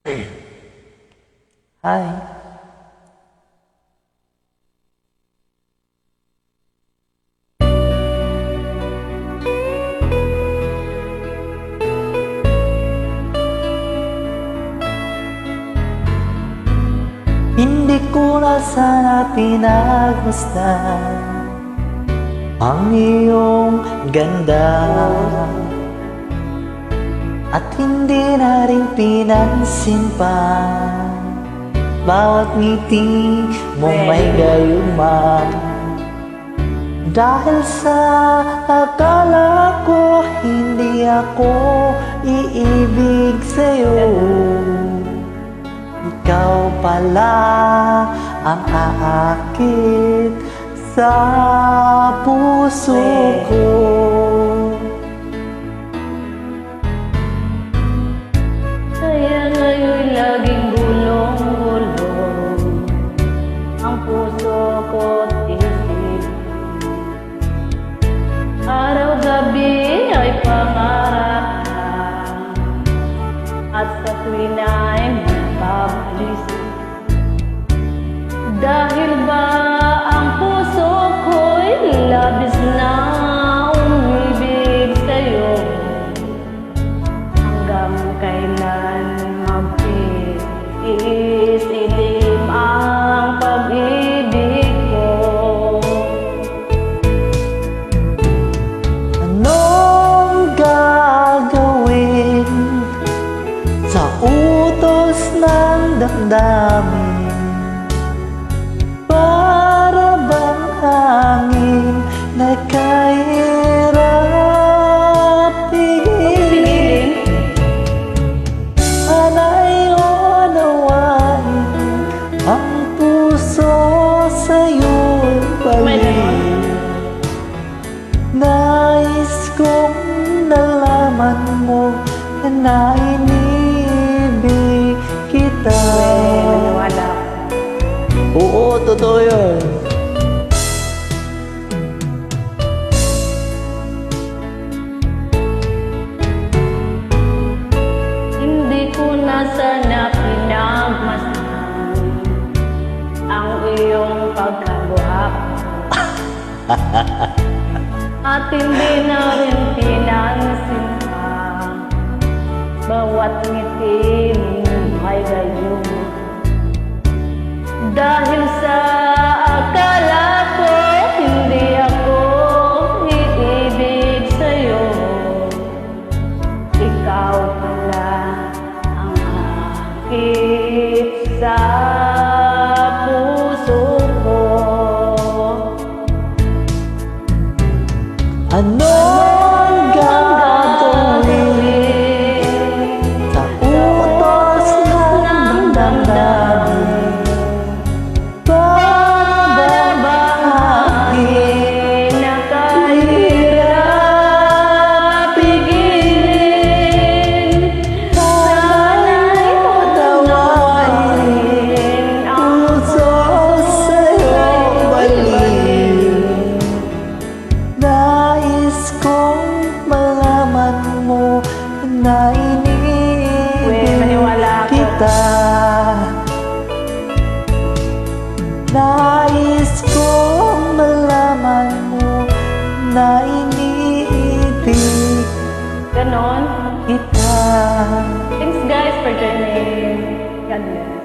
Hi. Hindi ko na sana pinagmasdan ang iyong ganda, at hindi na rin pinansin pa bawat ngiti mo may gayuma. Dahil sa akala ko hindi ako iibig sa'yo, ikaw pala ang aakit sa puso ko. Kaya ngayon laging gulong-gulong ang puso ko't isip. Araw-gabi ay pangarap lang, at sa tuwin ay mapapalisip. Dahil ba ang puso ko'y labis na umibig sa'yo, hanggang kailan magtitiis-ilim ang pag-ibig ko. Anong gagawin sa utos ng damdamin? Para bang hangin na kahirap pigilin? Sana'y unawain ang puso sa'yo'y balik. Nais kong nalaman mo na inibig kita. Naniwala ako. Oo, totoo yun. Hindi ko na sana pinagmasdan ang iyong pagkagwapo, at hindi na rin pinansin pa bawat ngiti ay gayuma. Dahil sa akala ko hindi ako iibig sa'yo, ikaw pala ang akit sa puso ko. Anong gagawin sa utos ng damdamin? Para bang akin na kahirap pigilin? Sana'y unawain ang puso sa'yo'y balik? Nais kong malaman mo na inibig kita. Nais kong malaman mo na iniibig ganon. kita. Thanks guys for joining. God bless.